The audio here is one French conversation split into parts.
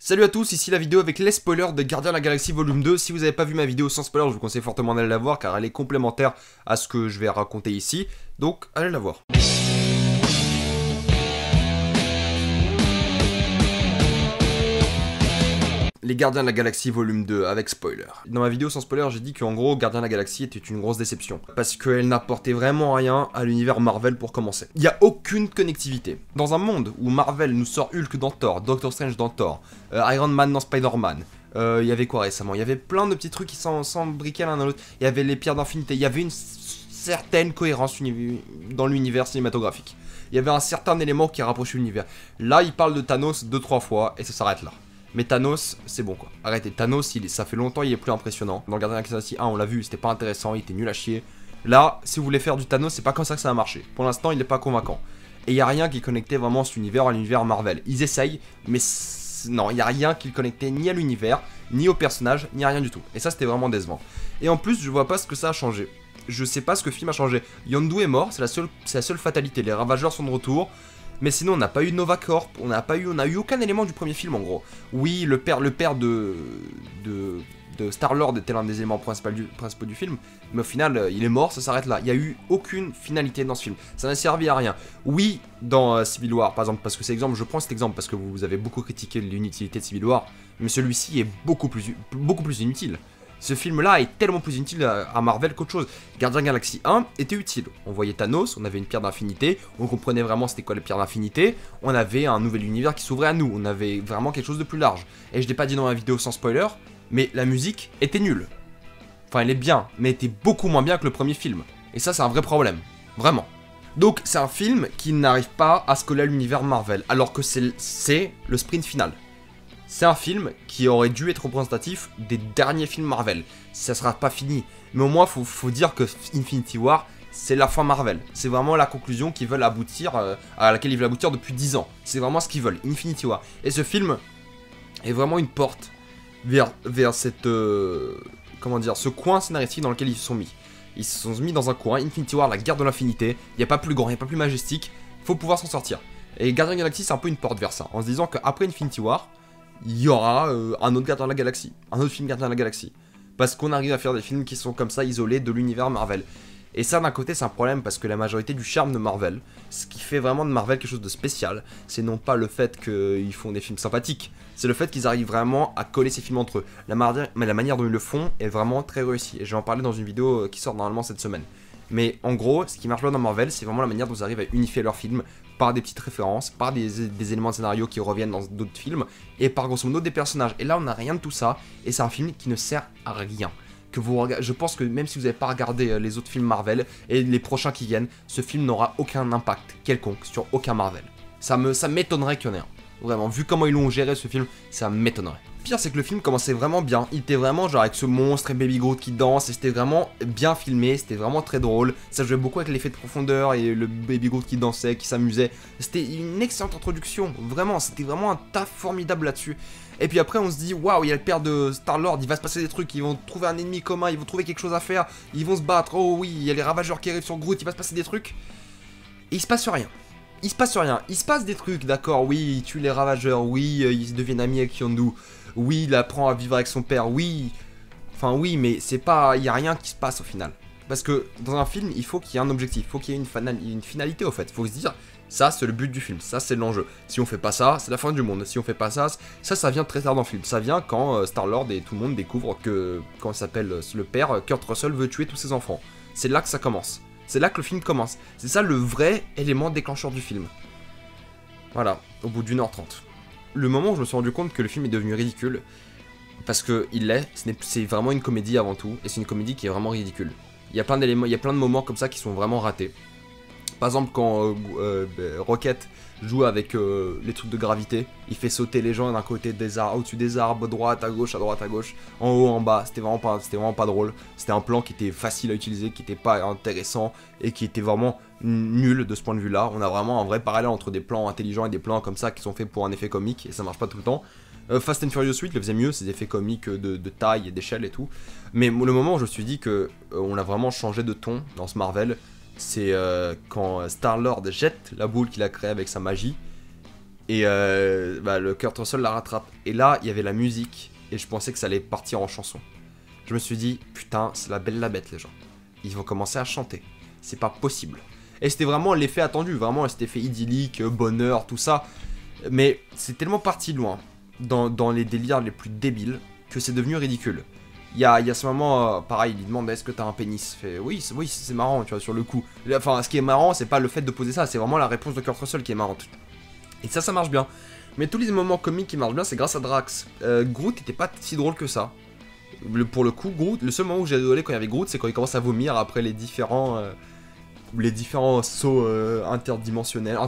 Salut à tous, ici la vidéo avec les spoilers de Gardiens de la Galaxie Volume 2. Si vous n'avez pas vu ma vidéo sans spoiler, je vous conseille fortement d'aller la voir car elle est complémentaire à ce que je vais raconter ici. Donc allez la voir. Les Gardiens de la Galaxie Volume 2 avec spoiler. Dans ma vidéo sans spoiler, j'ai dit qu'en gros, Gardiens de la Galaxie était une grosse déception. Parce qu'elle n'apportait vraiment rien à l'univers Marvel pour commencer. Il n'y a aucune connectivité. Dans un monde où Marvel nous sort Hulk dans Thor, Doctor Strange dans Thor, Iron Man dans Spider-Man, il y avait quoi récemment? Il y avait plein de petits trucs qui s'embriquaient l'un dans l'autre. Il y avait les pierres d'infinité. Il y avait une certaine cohérence dans l'univers cinématographique. Il y avait un certain élément qui rapprochait l'univers. Là, il parle de Thanos 2-3 fois et ça s'arrête là. Mais Thanos, c'est bon quoi. Arrêtez, Thanos, ça fait longtemps, il est plus impressionnant. Dans Gardien de la Galaxie 1, on l'a vu, c'était pas intéressant, il était nul à chier. Là, si vous voulez faire du Thanos, c'est pas comme ça que ça va marcher. Pour l'instant, il est pas convaincant. Et il y a rien qui connectait vraiment cet univers à l'univers Marvel. Ils essayent, mais non, il y a rien qui le connectait ni à l'univers, ni au personnage, ni à rien du tout. Et ça, c'était vraiment décevant. Et en plus, je vois pas ce que ça a changé. Je sais pas ce que le film a changé. Yondu est mort, c'est la seule fatalité. Les Ravageurs sont de retour. Mais sinon, on n'a pas eu Nova Corp, on a eu aucun élément du premier film en gros. Oui, le père de Star-Lord était l'un des éléments principaux du film, mais au final, il est mort, ça s'arrête là. Il n'y a eu aucune finalité dans ce film, ça n'a servi à rien. Oui, dans Civil War, par exemple, parce que je prends cet exemple parce que vous avez beaucoup critiqué l'inutilité de Civil War, mais celui-ci est beaucoup plus inutile. Ce film-là est tellement plus inutile à Marvel qu'autre chose. Gardien Galaxy 1 était utile. On voyait Thanos, on avait une pierre d'infinité, on comprenait vraiment c'était quoi la pierre d'infinité, on avait un nouvel univers qui s'ouvrait à nous, on avait vraiment quelque chose de plus large. Et je l'ai pas dit dans ma vidéo sans spoiler, mais la musique était nulle. Enfin, elle est bien, mais elle était beaucoup moins bien que le premier film. Et ça, c'est un vrai problème. Vraiment. Donc, c'est un film qui n'arrive pas à se coller à l'univers Marvel, alors que c'est le sprint final. C'est un film qui aurait dû être représentatif des derniers films Marvel. Ça sera pas fini, mais au moins faut dire que Infinity War, c'est la fin Marvel. C'est vraiment la conclusion qu'ils veulent aboutir, à laquelle ils veulent aboutir depuis 10 ans. C'est vraiment ce qu'ils veulent, Infinity War. Et ce film est vraiment une porte vers cette, comment dire, ce coin scénaristique dans lequel ils se sont mis. Ils se sont mis dans un coin, Infinity War, la guerre de l'infinité. Il n'y a pas plus grand, il n'y a pas plus majestique. Faut pouvoir s'en sortir. Et Guardian Galaxy, c'est un peu une porte vers ça, en se disant qu'après Infinity War, il y aura un autre Gardien de la Galaxie, un autre film Gardien de la Galaxie. Parce qu'on arrive à faire des films qui sont comme ça, isolés de l'univers Marvel. Et ça, d'un côté, c'est un problème parce que la majorité du charme de Marvel, ce qui fait vraiment de Marvel quelque chose de spécial, c'est non pas le fait qu'ils font des films sympathiques, c'est le fait qu'ils arrivent vraiment à coller ces films entre eux. Mais la manière dont ils le font est vraiment très réussie. Et je vais en parler dans une vidéo qui sort normalement cette semaine. Mais en gros, ce qui marche bien dans Marvel, c'est vraiment la manière dont ils arrivent à unifier leurs films par des petites références, par des éléments de scénario qui reviennent dans d'autres films, et par grosso modo des personnages. Et là, on n'a rien de tout ça, et c'est un film qui ne sert à rien. Je pense que même si vous n'avez pas regardé les autres films Marvel, et les prochains qui viennent, ce film n'aura aucun impact quelconque sur aucun Marvel. Ça m'étonnerait qu'il y en ait un. Vraiment, vu comment ils l'ont géré ce film, ça m'étonnerait. Le pire, c'est que le film commençait vraiment bien. Il était vraiment genre avec ce monstre et Baby Groot qui danse, et c'était vraiment bien filmé, c'était vraiment très drôle. Ça jouait beaucoup avec l'effet de profondeur et le Baby Groot qui dansait, qui s'amusait. C'était une excellente introduction, vraiment, c'était vraiment un taf formidable là-dessus. Et puis après, on se dit, waouh, il y a le père de Star-Lord, il va se passer des trucs, ils vont trouver un ennemi commun, ils vont trouver quelque chose à faire, ils vont se battre, oh oui, il y a les Ravageurs qui arrivent sur Groot, il va se passer des trucs. Et il se passe rien. Il se passe rien, il se passe des trucs, d'accord, oui, il tue les Ravageurs, oui, ils deviennent amis avec Yondu, oui, il apprend à vivre avec son père, oui, enfin oui, mais c'est pas, il y a rien qui se passe au final. Parce que dans un film, il faut qu'il y ait un objectif, il faut qu'il y ait une finalité au fait, il faut se dire, ça c'est le but du film, ça c'est l'enjeu. Si on fait pas ça, c'est la fin du monde, si on fait pas ça, ça vient très tard dans le film, ça vient quand Star-Lord et tout le monde découvrent que, comment il s'appelle, le père, Kurt Russell veut tuer tous ses enfants. C'est là que ça commence. C'est là que le film commence. C'est ça le vrai élément déclencheur du film. Voilà, au bout d'1h30. Le moment où je me suis rendu compte que le film est devenu ridicule, parce que c'est vraiment une comédie avant tout, et c'est une comédie qui est vraiment ridicule. Il y a plein d'éléments, il y a plein de moments comme ça qui sont vraiment ratés. Par exemple, quand Rocket joue avec les trucs de gravité, il fait sauter les gens d'un côté des arbres, au-dessus des arbres, droite à gauche, en haut, en bas. C'était vraiment pas drôle. C'était un plan qui était facile à utiliser, qui était pas intéressant et qui était vraiment nul de ce point de vue-là. On a vraiment un vrai parallèle entre des plans intelligents et des plans comme ça qui sont faits pour un effet comique et ça marche pas tout le temps. Fast and Furious 8 le faisait mieux, ces effets comiques de taille et d'échelle et tout. Mais le moment où je me suis dit que on a vraiment changé de ton dans ce Marvel, c'est quand Star-Lord jette la boule qu'il a créée avec sa magie Et le Kurt Russell la rattrape. Et là, il y avait la musique, et je pensais que ça allait partir en chanson. Je me suis dit, putain, c'est la belle la bête, les gens. Ils vont commencer à chanter. C'est pas possible. Et c'était vraiment l'effet attendu, vraiment cet effet idyllique, bonheur, tout ça. Mais c'est tellement parti loin, dans les délires les plus débiles, que c'est devenu ridicule. Il y a ce moment, pareil, il lui demande est-ce que t'as un pénis. Il fait oui, c'est marrant, tu vois, sur le coup. Enfin, ce qui est marrant, c'est pas le fait de poser ça, c'est vraiment la réponse de Kurt Russell qui est marrante. Et ça marche bien. Mais tous les moments comiques qui marchent bien, c'est grâce à Drax. Groot était pas si drôle que ça. Pour le coup, Groot, le seul moment où j'ai rigolé quand il y avait Groot, c'est quand il commence à vomir après les différents sauts interdimensionnels,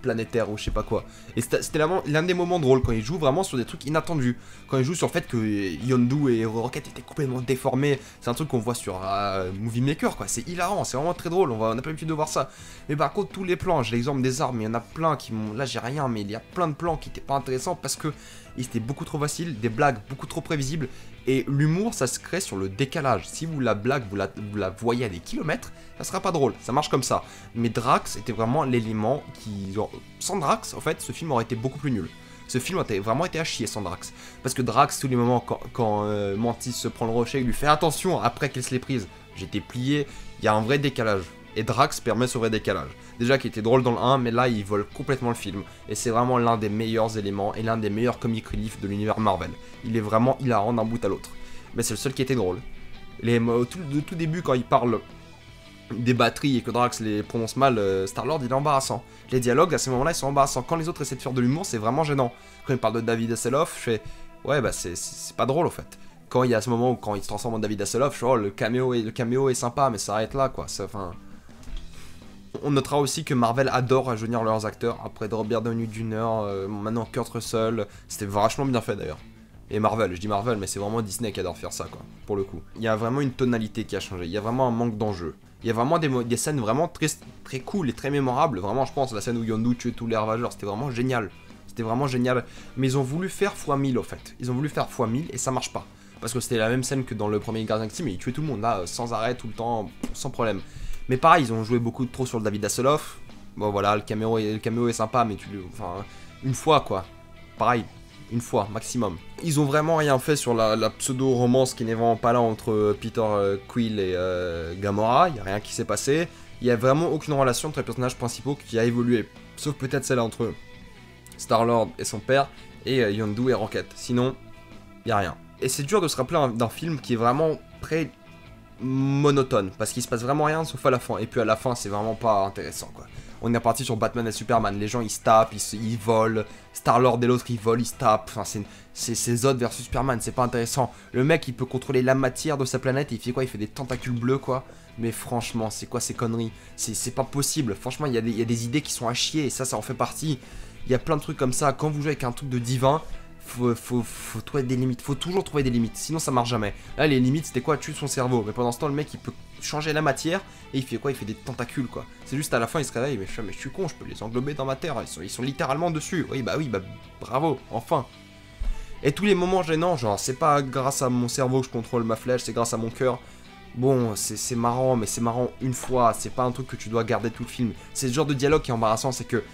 planétaires ou je sais pas quoi. Et c'était l'un des moments drôles quand il joue vraiment sur des trucs inattendus. Quand il joue sur le fait que Yondu et Rocket étaient complètement déformés. C'est un truc qu'on voit sur Movie Maker, quoi. C'est hilarant, c'est vraiment très drôle. On n'a pas l'habitude de voir ça. Mais par contre, tous les plans, j'ai l'exemple des armes, il y en a plein qui m'ont. Là, j'ai rien, mais il y a plein de plans qui étaient pas intéressants parce que ils étaient beaucoup trop faciles, des blagues beaucoup trop prévisibles. Et l'humour, ça se crée sur le décalage. Si vous la blague, vous la voyez à des kilomètres, ça sera pas drôle. Ça marche comme ça. Mais Drax était vraiment l'élément qui... Genre, sans Drax, en fait, ce film aurait été beaucoup plus nul. Ce film aurait vraiment été à chier sans Drax. Parce que Drax, tous les moments, quand Mantis se prend le rocher, il lui fait attention après qu'elle se l'ait prise. J'étais plié, il y a un vrai décalage. Et Drax permet ce vrai décalage. Déjà qui était drôle dans le 1, mais là il vole complètement le film. Et c'est vraiment l'un des meilleurs éléments et l'un des meilleurs comic relief de l'univers Marvel. Il est vraiment hilarant d'un bout à l'autre. Mais c'est le seul qui était drôle. Au tout début, quand il parle des batteries et que Drax les prononce mal, Star-Lord il est embarrassant. Les dialogues à ces moments-là ils sont embarrassants. Quand les autres essaient de faire de l'humour, c'est vraiment gênant. Quand il parle de David Hasselhoff, je fais ouais bah c'est pas drôle au fait. Quand il y a ce moment où quand il se transforme en David Hasselhoff, je fais oh le caméo est sympa mais ça arrête là quoi. Enfin. On notera aussi que Marvel adore rajeunir leurs acteurs. Après Robert Downey Jr., maintenant Kurt Russell, c'était vachement bien fait d'ailleurs. Et Marvel, je dis Marvel, mais c'est vraiment Disney qui adore faire ça, quoi, pour le coup. Il y a vraiment une tonalité qui a changé, il y a vraiment un manque d'enjeu. Il y a vraiment des scènes vraiment très, très cool et très mémorables. Vraiment, je pense, la scène où Yondu tue tous les ravageurs, c'était vraiment génial. C'était vraiment génial. Mais ils ont voulu faire x1000, au fait. Ils ont voulu faire x1000 et ça marche pas. Parce que c'était la même scène que dans le premier Guardians of the Galaxy, mais ils tuaient tout le monde, là, sans arrêt, tout le temps, sans problème. Mais pareil, ils ont joué beaucoup trop sur le David Hasselhoff. Bon voilà, le caméo est sympa, mais enfin, une fois quoi. Pareil, une fois, maximum. Ils ont vraiment rien fait sur la pseudo-romance qui n'est vraiment pas là entre Peter Quill et Gamora. Il n'y a rien qui s'est passé. Il n'y a vraiment aucune relation entre les personnages principaux qui a évolué. Sauf peut-être celle entre Star-Lord et son père, et Yondu et Rocket. Sinon, il n'y a rien. Et c'est dur de se rappeler d'un film qui est vraiment très monotone, parce qu'il se passe vraiment rien sauf à la fin. Et puis à la fin, c'est vraiment pas intéressant, quoi. On est parti sur Batman et Superman, les gens ils se tapent, ils volent, Star-Lord et l'autre ils volent, ils se tapent, enfin c'est Zod versus Superman, c'est pas intéressant. Le mec il peut contrôler la matière de sa planète, et il fait quoi? Il fait des tentacules bleus quoi. Mais franchement, c'est quoi ces conneries? C'est pas possible, franchement il y a des idées qui sont à chier, et ça en fait partie. Il y a plein de trucs comme ça, quand vous jouez avec un truc de divin, faut trouver des limites, faut toujours trouver des limites, sinon ça marche jamais. Là les limites c'était quoi? Tuer son cerveau, mais pendant ce temps le mec il peut changer la matière et il fait quoi? Il fait des tentacules quoi. C'est juste à la fin il se réveille, mais je suis con, je peux les englober dans ma terre, ils sont littéralement dessus. Oui bah bravo, enfin. Et tous les moments gênants, genre c'est pas grâce à mon cerveau que je contrôle ma flèche, c'est grâce à mon cœur. Bon, c'est marrant, mais c'est marrant une fois, c'est pas un truc que tu dois garder tout le film. C'est ce genre de dialogue qui est embarrassant, c'est que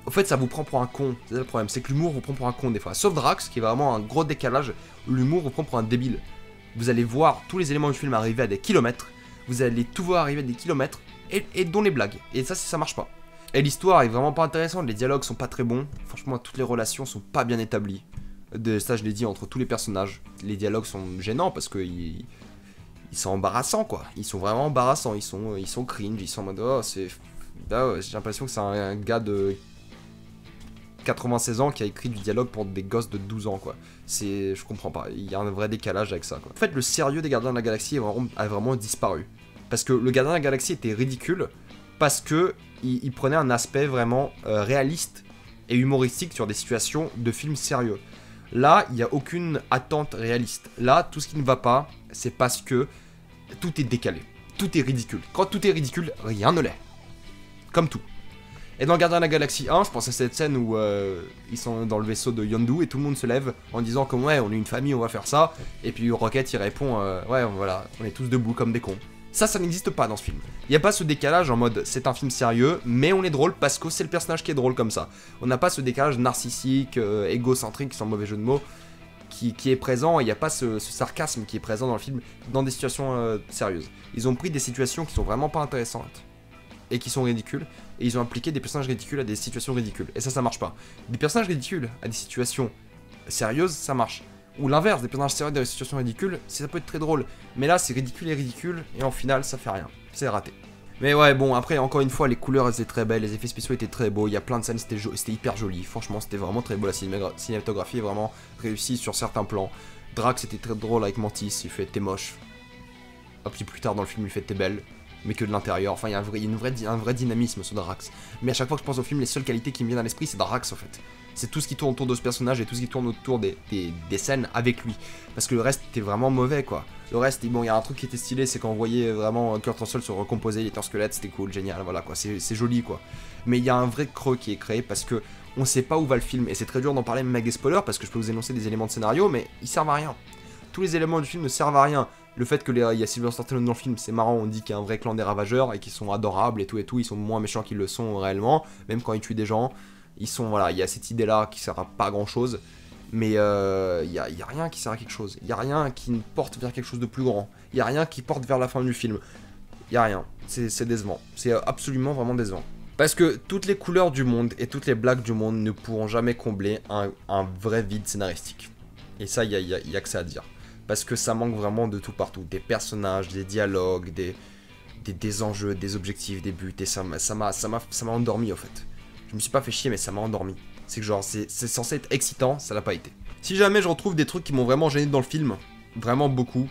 au fait, ça vous prend pour un con, c'est ça le problème, c'est que l'humour vous prend pour un con des fois. Sauf Drax, qui est vraiment un gros décalage, l'humour vous prend pour un débile. Vous allez voir tous les éléments du film arriver à des kilomètres, vous allez tout voir arriver à des kilomètres, et dont les blagues. Et ça marche pas. Et l'histoire est vraiment pas intéressante, les dialogues sont pas très bons, franchement, toutes les relations sont pas bien établies. Ça, je l'ai dit, entre tous les personnages. Les dialogues sont gênants parce que ils sont embarrassants, quoi. Ils sont vraiment embarrassants, ils sont cringe, ils sont en mode, oh, c'est... j'ai l'impression que c'est un gars de 96 ans qui a écrit du dialogue pour des gosses de 12 ans quoi. Je comprends pas, il y a un vrai décalage avec ça quoi. En fait le sérieux des Gardiens de la Galaxie a vraiment disparu. Parce que le Gardien de la Galaxie était ridicule parce que il prenait un aspect vraiment réaliste et humoristique sur des situations de films sérieux. Là, il n'y a aucune attente réaliste. Là, tout ce qui ne va pas, c'est parce que tout est décalé. Tout est ridicule. Quand tout est ridicule, rien ne l'est. Comme tout. Et dans Gardien de la Galaxie 1, je pense à cette scène où ils sont dans le vaisseau de Yondu et tout le monde se lève en disant que ouais, on est une famille, on va faire ça. Et puis Rocket il répond ouais, voilà, on est tous debout comme des cons. Ça n'existe pas dans ce film. Il n'y a pas ce décalage en mode c'est un film sérieux, mais on est drôle parce que c'est le personnage qui est drôle comme ça. On n'a pas ce décalage narcissique, égocentrique, sans mauvais jeu de mots, qui est présent. Il n'y a pas ce sarcasme qui est présent dans le film dans des situations sérieuses. Ils ont pris des situations qui sont vraiment pas intéressantes et qui sont ridicules, et ils ont appliqué des personnages ridicules à des situations ridicules. Et ça marche pas. Des personnages ridicules à des situations sérieuses, ça marche. Ou l'inverse, des personnages sérieux dans des situations ridicules, ça peut être très drôle. Mais là, c'est ridicule et ridicule, et en final, ça fait rien. C'est raté. Mais ouais, bon, après, encore une fois, les couleurs, elles étaient très belles, les effets spéciaux étaient très beaux, il y a plein de scènes, c'était hyper joli. Franchement, c'était vraiment très beau, la cinématographie est vraiment réussie sur certains plans. Drax était très drôle avec Mantis, il fait t'es moche. Hop, puis plus tard dans le film, il fait t'es belle, mais que de l'intérieur. Enfin, il y a un vrai dynamisme sur Drax. Mais à chaque fois que je pense au film, les seules qualités qui me viennent à l'esprit, c'est Drax en fait. C'est tout ce qui tourne autour de ce personnage et tout ce qui tourne autour des scènes avec lui. Parce que le reste était vraiment mauvais quoi. Le reste, bon, il y a un truc qui était stylé, c'est quand on voyait vraiment Kurt Russell se recomposer, il était en squelette, c'était cool, génial, voilà quoi, c'est joli quoi. Mais il y a un vrai creux qui est créé parce que on sait pas où va le film. Et c'est très dur d'en parler même avec des spoilers parce que je peux vous énoncer des éléments de scénario, mais ils servent à rien. Tous les éléments du film ne servent à rien. Le fait que il y a Sylvester Stallone dans le film, c'est marrant, on dit qu'il y a un vrai clan des ravageurs et qu'ils sont adorables et tout, ils sont moins méchants qu'ils le sont réellement, même quand ils tuent des gens. Ils sont, voilà, il y a cette idée-là qui sert à pas grand-chose, mais il y a rien qui sert à quelque chose. Il y a rien qui porte vers quelque chose de plus grand. Il y a rien qui porte vers la fin du film. Il y a rien. C'est décevant. C'est absolument vraiment décevant. Parce que toutes les couleurs du monde et toutes les blagues du monde ne pourront jamais combler un vrai vide scénaristique. Et ça, il y a que ça à dire. Parce que ça manque vraiment de tout partout. Des personnages, des dialogues, des enjeux, des objectifs, des buts. Et ça m'a endormi, en fait. Je me suis pas fait chier, mais ça m'a endormi. C'est que genre, c'est censé être excitant, ça l'a pas été. Si jamais je retrouve des trucs qui m'ont vraiment gêné dans le film, vraiment beaucoup,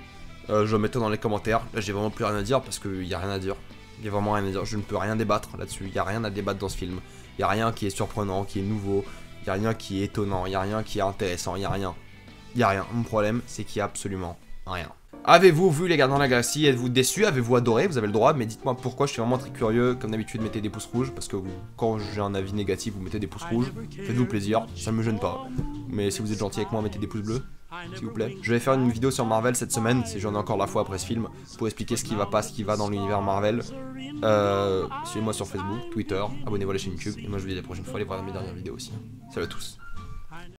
je le mettrai dans les commentaires. Là, j'ai vraiment plus rien à dire parce qu'il y a rien à dire. Il y a vraiment rien à dire. Je ne peux rien débattre là-dessus. Il y a rien à débattre dans ce film. Il y a rien qui est surprenant, qui est nouveau. Il y a rien qui est étonnant. Il y a rien qui est intéressant. Il y a rien. Il y a rien. Mon problème, c'est qu'il y a absolument rien. Avez-vous vu les Gardiens de la Galaxie? Êtes-vous déçu? Avez-vous adoré? Vous avez le droit, mais dites-moi pourquoi. Je suis vraiment très curieux. Comme d'habitude, mettez des pouces rouges parce que quand j'ai un avis négatif, vous mettez des pouces rouges. Faites-vous plaisir, ça ne me gêne pas. Mais si vous êtes gentil avec moi, mettez des pouces bleus, s'il vous plaît. Je vais faire une vidéo sur Marvel cette semaine, si j'en ai encore la foi après ce film, pour expliquer ce qui va pas, ce qui va dans l'univers Marvel. Suivez-moi sur Facebook, Twitter, abonnez-vous à la chaîne YouTube. Et moi, je vous dis à la prochaine fois, allez voir mes dernières vidéos aussi. Salut à tous.